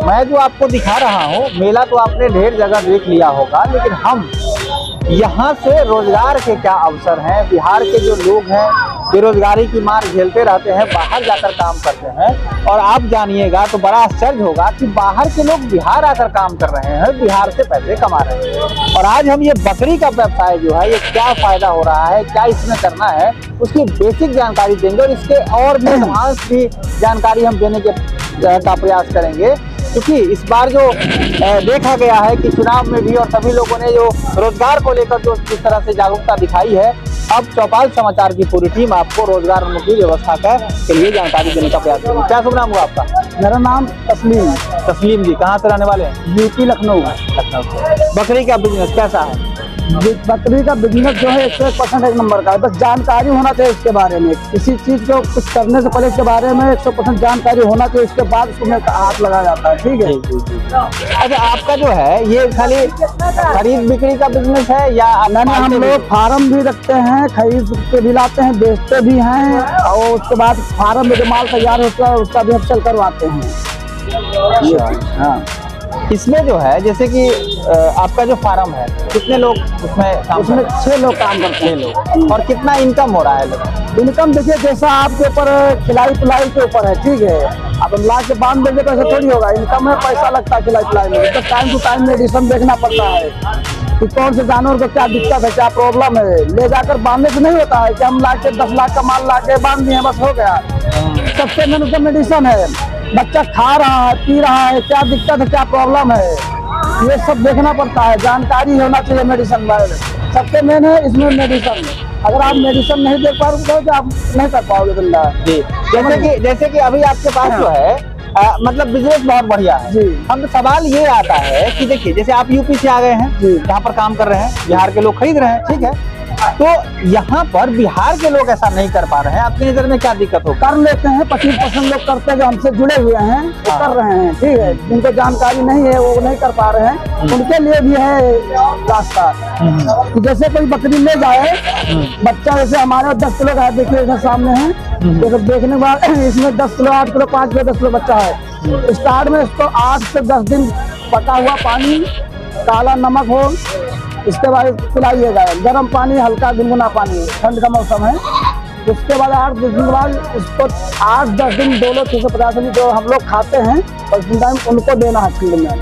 मैं जो आपको दिखा रहा हूँ, मेला तो आपने ढेर जगह देख लिया होगा, लेकिन हम यहाँ से रोजगार के क्या अवसर हैं, बिहार के जो लोग हैं बेरोजगारी की मार झेलते रहते हैं, बाहर जाकर काम करते हैं, और आप जानिएगा तो बड़ा आश्चर्य होगा कि बाहर के लोग बिहार आकर काम कर रहे हैं, बिहार से पैसे कमा रहे हैं। और आज हम ये बकरी का व्यवसाय जो है, ये क्या फायदा हो रहा है, क्या इसमें करना है, उसकी बेसिक जानकारी देंगे और इसके और भी एडवांस भी जानकारी हम देने का प्रयास करेंगे। क्योंकि इस बार जो देखा गया है कि चुनाव में भी और सभी लोगों ने जो रोजगार को लेकर जो जिस तरह से जागरूकता दिखाई है, अब चौपाल समाचार की पूरी टीम आपको रोजगार उन्मुखी व्यवस्था के लिए जानकारी देने का प्रयास करेगी। क्या शुभ नाम हुआ आपका? मेरा नाम तस्लीम। तस्लीम जी, कहाँ से रहने वाले हैं? यूपी लखनऊ। बकरी का बिजनेस कैसा है? बकरी का बिजनेस जो है 100% एक नंबर का है। बस जानकारी होना चाहिए उसके बारे में, किसी चीज को कुछ करने से पहले इसके बारे में 100% जानकारी होना चाहिए, उसके बाद उसमें हाथ लगाया जाता है। ठीक है। अच्छा, आपका जो है ये खाली खरीद बिक्री का बिजनेस है या हम लोग फार्म भी रखते हैं, खरीद के भी लाते हैं, बेचते भी हैं, और उसके बाद फार्म में जो माल तैयार होता है उसका भी हम सेल करवाते हैं। हाँ, इसमें जो है जैसे कि आपका जो फार्म है, कितने लोग उसमें काम? उसमें 6 लोग काम करते हैं। 6 लोग। और कितना इनकम हो रहा है? इनकम देखिए जैसा आपके ऊपर खिलाई पिलाई के ऊपर है। ठीक है, अब ला के बांध देंगे तो ऐसा थोड़ी होगा। इनकम में पैसा लगता है खिलाई पिलाई में, तो टाइम टू टाइम मेडिसिन देखना पड़ता है कि कौन से जानवर को क्या दिक्कत है, क्या प्रॉब्लम है। ले जाकर बांधने से नहीं होता है कि हम ला के 10 लाख का माल ला के बांध दिए बस हो गया। सबसे मेन उसका मेडिसिन है, बच्चा खा रहा है, पी रहा है, क्या दिक्कत है, क्या प्रॉब्लम है, ये सब देखना पड़ता है। जानकारी होना चाहिए मेडिसिन बारे में, सबसे मेन है इसमें मेडिसिन। अगर आप मेडिसिन नहीं दे पाओगे तो आप नहीं कर पाओगे धंधा। जी, जैसे कि अभी आपके पास जो है मतलब बिजनेस बहुत बढ़िया है जी। हम सवाल ये आता है कि देखिए, जैसे आप यूपी से आ गए हैं, यहाँ पर काम कर रहे हैं, बिहार के लोग खरीद रहे हैं, ठीक है, तो यहाँ पर बिहार के लोग ऐसा नहीं कर पा रहे हैं, आपकी नजर में क्या दिक्कत हो? कर लेते हैं, 25% लोग करते हैं जो हमसे जुड़े हुए हैं, वो कर रहे हैं। ठीक है, जिनको जानकारी नहीं है वो नहीं कर पा रहे हैं, उनके लिए भी है रास्ता। जैसे कोई बकरी ले जाए, बच्चा जैसे हमारे 10 किलो का है, देखिए इधर सामने है, तो देखने के बाद इसमें 10 किलो, 8 किलो, 5 किलो, 10 किलो बच्चा है। स्टार्ट में इसको 8 से 10 दिन पका हुआ पानी, काला नमक हो, इसके बाद पिलाइएगा। गर्म पानी, हल्का गुनगुना पानी, ठंड का मौसम है। उसके बाद 8-10 दिन के बाद इसको 8-10 दिन डोलो 350 ml जो हम लोग खाते हैं और टाइम उनको देना है फील्ड में।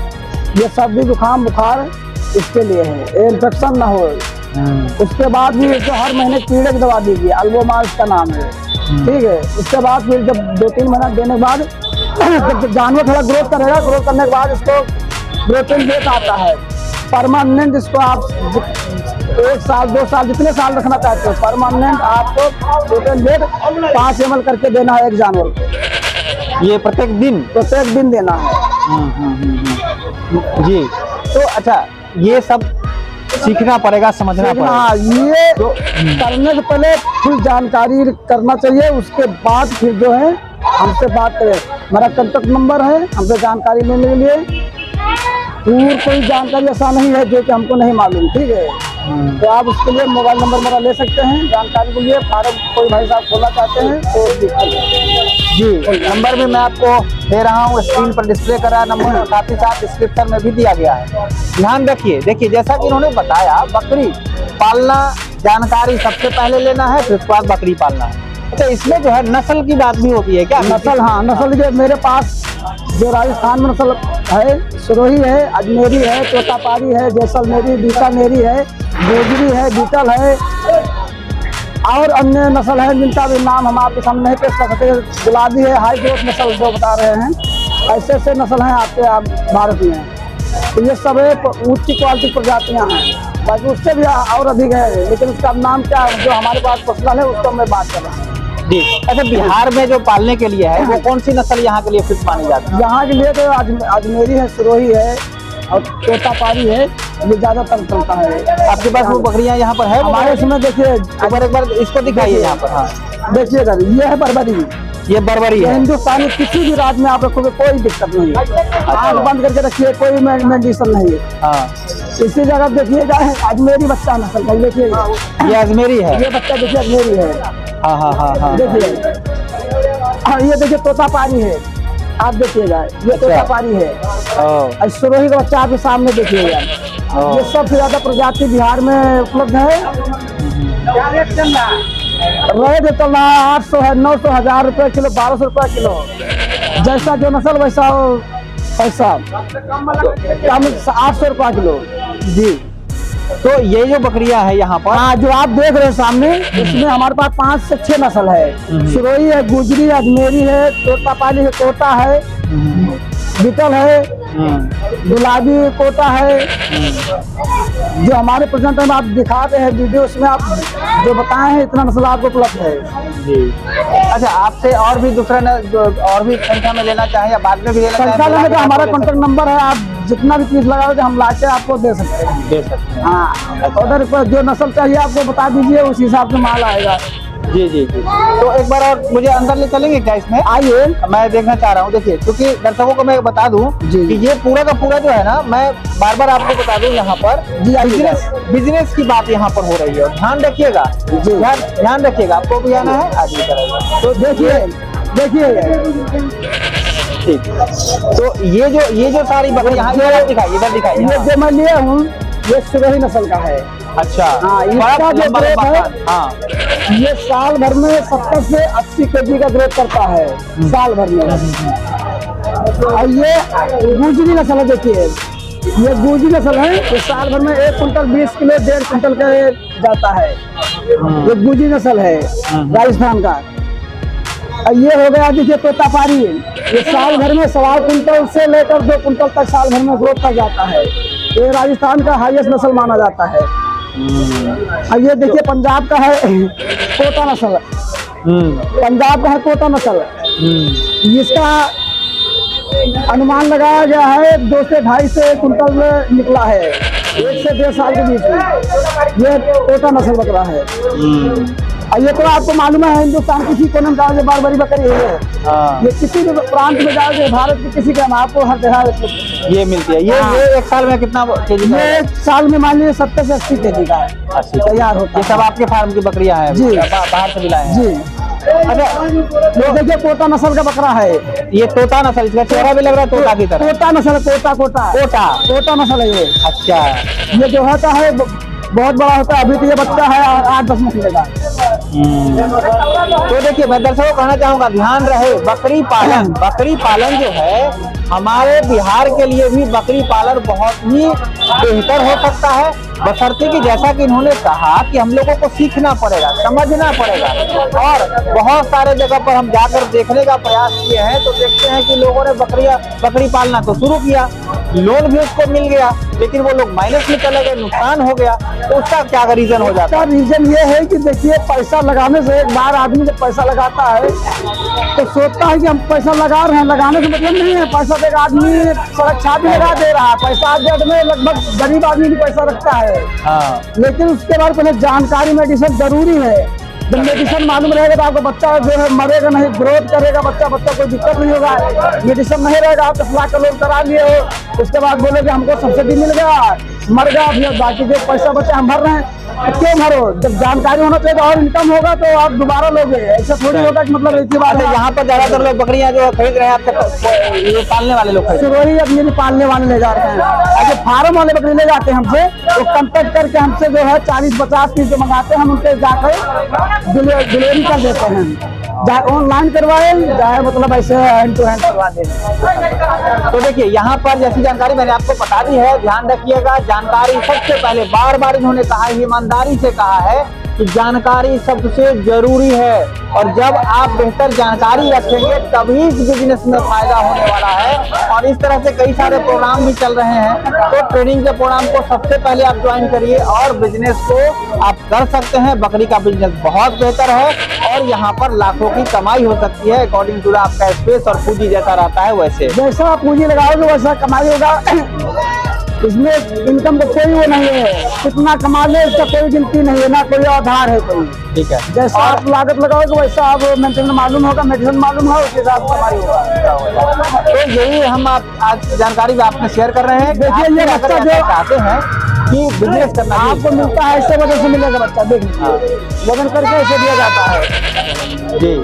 ये सर्दी जुकाम बुखार इसके लिए है, इन्फेक्शन ना हो। उसके बाद भी इसको हर महीने कीड़े की दवा दीजिए, अल्बोमाल का नाम है। ठीक है, उसके बाद फिर जब 2-3 महीना देने के बाद जब जानवर थोड़ा ग्रोथ करेगा, ग्रोथ करने के बाद इसको प्रोटीन वेट आता है परमानेंट। इसको आप 1 साल 2 साल जितने साल रखना चाहते हो, परमानेंट आपको प्रोटीन वेट 5 ml करके देना है एक जानवर को। ये प्रत्येक दिन देना है। जी, तो अच्छा, ये सब सीखना पड़ेगा, समझना पड़ेगा। ये तो करने से पहले फुल जानकारी करना चाहिए, उसके बाद फिर जो है हमसे बात करें। मेरा कांटेक्ट नंबर है, हमसे जानकारी लेने के लिए। दूर कोई जानकारी ऐसा नहीं है जो कि हमको नहीं मालूम। ठीक है, तो आप उसके लिए मोबाइल नंबर मेरा ले सकते हैं जानकारी के लिए। फार्म कोई भाई साहब खोलना चाहते हैं तो जी, नंबर भी मैं आपको दे रहा हूँ, स्क्रीन पर डिस्प्ले कर रहा नंबर, और साथ ही साथ डिस्क्रिप्शन में भी दिया गया है। ध्यान रखिए, देखिए जैसा कि इन्होंने बताया, बकरी पालना जानकारी सबसे पहले लेना है, फिर उसके बाद बकरी पालना है। अच्छा, इसमें जो है नस्ल की बात भी होती है क्या? नस्ल, हाँ, नस्ल जो मेरे पास जो राजस्थान में नस्ल है, सिरोही है, अजमेरी है, तोतापारी है, जैसलमेरी, बीकानेरी है, गोजरी है, बीटल है, और अन्य नस्ल है जिनका भी नाम हम आपके सामने नहीं पेश कर सकते। गुलाबी है, हाई ग्रोथ नस्ल जो बता रहे हैं, ऐसे ऐसे नस्ल हैं आपके भारत में। तो ये सब ऊंची क्वालिटी प्रजातियां हैं, बाकी उससे भी और अधिक है, लेकिन उसका नाम क्या जो हमारे पास पर्सनल है उसको मैं बात कर रहा हूँ। जी, अच्छा, बिहार में जो पालने के लिए है वो कौन सी नस्ल यहाँ के लिए फिट मानी जाती है? यहाँ के लिए तो अजमेरी है, सिरोही है और तोतापारी है, ये ज्यादातर चलता है। आपके पास वो बकरियाँ यहाँ पर है? हमारे इसमें देखिए, एक बार इसको दिखाइए यहाँ पर। हाँ, देखिए सर, ये है बर्बरी, ये बर्बरी है। हिंदुस्तानी किसी भी राज्य में आप रखोगे कोई दिक्कत नहीं है, आँख बंद करके रखिए, कोई मेडिसिन नहीं है। हाँ, इसी जगह देखिएगा अजमेरी बच्चा नस्ल का, देखिए ये अजमेरी है, ये बच्चा देखिए अजमेरी है। हाँ हाँ हाँ हाँ, देखिए, ये देखिए तोतापारी है, आप देखिएगा, ये अच्छा। तोतापारी है, ओ, सिरोही का बच्चा आपके सामने देखिएगा। ओ। ये सबसे ज्यादा प्रजाति बिहार में उपलब्ध है। रेट चल रहा है 800 है, 900, 1000 रुपए किलो, 1200 रुपए किलो, जैसा जो नस्ल वैसा पैसा, कम 800 रुपए किलो जी। तो ये जो बकरियां हैं यहाँ पर, हाँ, जो आप देख रहे हैं सामने, इसमें हमारे पास 5 से 6 नस्ल है। सिरोही है, गुजरी है, अजमेरी है, तोतापाली है, तोता है, बीटल है, गुलाबी कोटा है। जो हमारे प्रेजेंटर में आप दिखाते हैं वीडियो, उसमें आप जो बताए हैं इतना नस्ल आपको उपलब्ध है जी। अच्छा, आपसे और भी दूसरा जो और भी संख्या में लेना चाहें या बाद में भी लेना संख्या चाहें, लेने का हमारा ले कॉन्टेक्ट नंबर है, आप जितना भी चीज लगाओगे हम लाके आपको दे सकते हैं। दे सकते हैं। हाँ, ऑर्डर पर जो नस्ल चाहिए आपको बता दीजिए, उस हिसाब से माल आएगा। जी जी जी। तो एक बार और मुझे अंदर ले चलेंगे क्या इसमें? आइए, मैं देखना चाह रहा हूँ। देखिए, क्योंकि दर्शकों को मैं बता दूं जी। कि ये पूरा का पूरा जो है ना, मैं बार बार आपको बता दूं, यहाँ पर जी, आइए। बिजनेस की बात यहाँ पर हो रही है। ध्यान रखिएगा, जी। ध्यान रखिएगा, आपको भी आना है, आगे करेगा। तो देखिए ठीक। तो ये जो सारी बकरी यहाँ इधर दिखाइए, इधर दिखाइए। ये जो मैं लिया हूँ, ये सिरोही नस्ल का है। अच्छा, हाँ, बड़ा इसका जो लंबा ग्रोथ लंबा है, कान। हाँ, ये साल भर में 70 से 80 केजी का ग्रोथ करता है, साल भर में। और ये गुजरी नस्ल है, देखिए ये गुजरी नस्ल है, तो साल भर में 1 कुंटल 20 किलो, 1.5 कुंटल का जाता है। ये गुजरी नस्ल है राजस्थान का। और ये हो गया देखिए तोतापारी, ये साल भर में 1.25 कुंटल से लेकर 2 कुंटल तक साल भर में ग्रोथ कर जाता है। ये राजस्थान का हाईएस्ट नस्ल माना जाता है। और ये देखिए पंजाब का है कोटा नस्ल, पंजाब का है कोटा नस्ल। इसका अनुमान लगाया गया है 2 से 2.5 से कुंटल में निकला है, 1 से 1.5 साल के बीच में। ये कोटा नस्ल बकरा है। और ये तो आपको मालूम है, हिंदुस्तान किसी कोने में जाओगे बारबरी बकरी है। ये किसी भी प्रांत में जाओगे भारत के किसी का, आपको हर जगह ये मिलती है। ये एक साल में कितना केजी का ये है? 1 साल में मान लीजिए 70 से 80 केजी का 80 तैयार होता ये है। सब आपके फार्म की बकरियां हैं? जी। बाहर से मिलाए हैं? जी। अच्छा, ये देखिए कोटा नस्ल का बकरा है। ये तोता नस्ल, इसका चेहरा भी लग रहा है तोता की तरह। कोटा नस्ल, कोटा कोटा नस्ल है ये। अच्छा, ये जो होता है बहुत बड़ा होता है। अभी तो ये बच्चा है 8-10 महीने का। तो देखिए, मैं दर्शकों को कहना चाहूंगा, ध्यान रहे, बकरी पालन जो है हमारे बिहार के लिए भी बकरी पालन बहुत ही बेहतर हो सकता है, बशर्ते कि जैसा कि इन्होंने कहा कि हम लोगों को सीखना पड़ेगा, समझना पड़ेगा। और बहुत सारे जगह पर हम जाकर देखने का प्रयास किए हैं, तो देखते हैं कि लोगों ने बकरी पालना तो शुरू किया, लोन भी उसको मिल गया, लेकिन वो लोग माइनस में चले गए, नुकसान हो गया। तो उसका क्या रीजन हो जाता है? रीजन ये है कि देखिए, पैसा लगाने से, एक बार आदमी जब पैसा लगाता है तो सोचता है कि हम पैसा लगा रहे हैं, लगाने से मतलब नहीं है। पैसा एक आदमी सड़क छाप लगा दे रहा है, पैसा आज डेट में लगभग गरीब आदमी भी पैसा रखता है। हाँ। लेकिन उसके बाद पहले जानकारी, मेडिसिन जरूरी है। जब मेडिसिन मालूम रहेगा तो आपका बच्चा जो है मरेगा नहीं, ग्रोथ करेगा बच्चा कोई दिक्कत नहीं होगा। मेडिसिन नहीं रहेगा, आप 10 लाख का लोन करा लिए हो, उसके बाद बोलोगे हमको सब्सिडी मिल गया, मर गया, फिर बाकी जो पैसा बचा हम भर रहे हैं। तो क्यों भरो? जब जानकारी होना चाहिए, और इनकम होगा तो आप दोबारा लोगे। ऐसा थोड़ी होगा कि मतलब एक ही बात है। यहाँ पर ज्यादातर लोग बकरियां जो खरीद रहे हैं आपसे, ये पालने वाले लोग खरीद सिरोही अपनी पालने वाले ले जा रहे हैं। अगर फार्म वाले बकरी ले जाते हैं हमसे, तो कांटेक्ट करके हमसे जो है 40-50 पीस जो मंगाते हैं, हम उनके जाकर डिलीवरी कर देते हैं। चाहे ऑनलाइन करवाए, चाहे मतलब ऐसे हैंड टू हैंड करवा दें। तो देखिए, यहाँ पर जैसी जानकारी मैंने आपको बता दी है, ध्यान रखिएगा। जानकारी सबसे पहले, बार बार इन्होंने कहा है, ईमानदारी से कहा है कि जानकारी सबसे जरूरी है, और जब आप बेहतर जानकारी रखेंगे तभी इस बिजनेस में फायदा होने वाला है। और इस तरह से कई सारे प्रोग्राम भी चल रहे हैं, तो ट्रेनिंग के प्रोग्राम को सबसे पहले आप ज्वाइन करिए और बिजनेस को आप कर सकते हैं। बकरी का बिजनेस बहुत बेहतर है और यहाँ पर लाखों की कमाई हो सकती है, अकॉर्डिंग टू आपका स्पेस और पूंजी जैसा रहता है वैसे। जैसा पूंजी लगाओगे वैसा कमाई होगा। इसमें इनकम का कोई वो नहीं है, कितना कमा ले इसका कोई गिनती नहीं है, ना कोई आधार है कोई। ठीक है, जैसा आप लागत लगाओगे वैसा आप मेंटेन मालूम होगा, मेडिसिन मालूम हो, उसके हिसाब से कमाई होगा। तो यही हम आप आज जानकारी भी आपने शेयर कर रहे हैं। देखिए, ये बच्चा जो चाहते हैं कि बिजनेस करना आपको मिलता है, ऐसे वजह से मिलेगा बच्चा। देखिए वजन करके ऐसे दिया जाता है जी।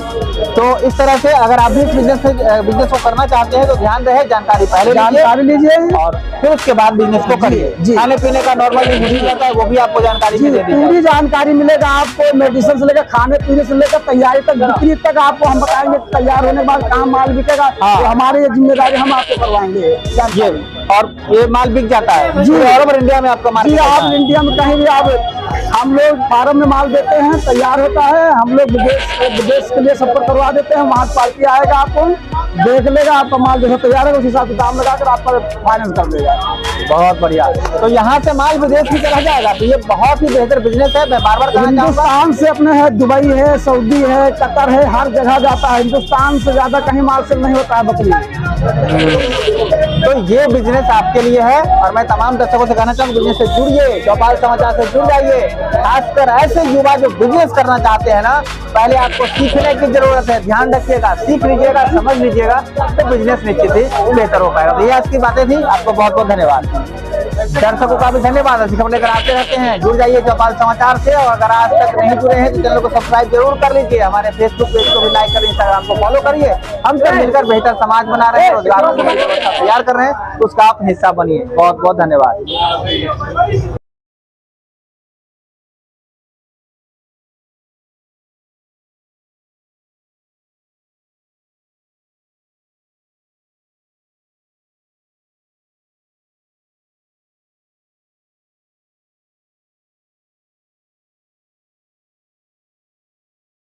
तो इस तरह से अगर आप भी इस बिजनेस को करना चाहते हैं तो ध्यान रहे, जानकारी पहले जानकारी लीजिए और फिर उसके बाद बिजनेस को करिए। जी। खाने पीने का नॉर्मली नहीं रहता है, वो भी आपको जानकारी में दे दी पूरी जानकारी मिलेगा आपको, मेडिसिन से लेकर खाने पीने से लेकर तैयारी तक, बिक्री तक आपको हम बताएंगे। तैयार होने के बाद कहाँ माल बिकेगा, हाँ। तो हमारी ये जिम्मेदारी, हम आपको करवाएंगे जानकारी। और ये माल बिक जाता है जी। ऑल ओवर इंडिया में आपका जी, मार्केट आप इंडिया में कहीं भी आप, हम लोग फार्म में माल देते हैं, तैयार होता है, हम लोग विदेश के लिए सफर करवा देते हैं। वहाँ पार्टी आएगा, आपको देख लेगा, आपका माल जैसे तैयार है उस हिसाब से दाम लगाकर आपका फाइनेंस कर देगा। बहुत बढ़िया। तो यहाँ से माल विदेश भी चला जाएगा, तो ये बहुत ही बेहतर बिजनेस है। मैं बार बार कहना चाहूँगा, हिंदुस्तान से अपने है, दुबई है, सऊदी है, कतर है, हर जगह जाता है। हिंदुस्तान से ज्यादा कहीं माल सेल नहीं होता है बकरी। तो ये बिजनेस आपके लिए है और मैं तमाम दर्शकों से कहना चाहूँगा, बिजनेस से जुड़िए, चौपाल समाचार से जुड़ जाइए। खासकर ऐसे युवा जो बिजनेस करना चाहते हैं ना, पहले आपको सीखने की जरूरत है। ध्यान रखिएगा, सीख लीजिएगा, समझ लीजिएगा, तो बिजनेस निश्चित ही बेहतर हो पाएगा। तो ये आज की बातें थी। आपको बहुत बहुत धन्यवाद। दर्शकों का भी धन्यवाद। ऐसी खबरें लेकर आते रहते हैं, जुड़ जाइए चौपाल समाचार से। और अगर आज तक नहीं जुड़े हैं तो चैनल को सब्सक्राइब जरूर कर लीजिए, हमारे फेसबुक पेज को भी लाइक करें, इंस्टाग्राम को फॉलो करिए। हम सब मिलकर बेहतर समाज बना रहे हैं, रोजगार की व्यवस्था तैयार कर रहे हैं, उसका आप हिस्सा बनिए। बहुत बहुत धन्यवाद।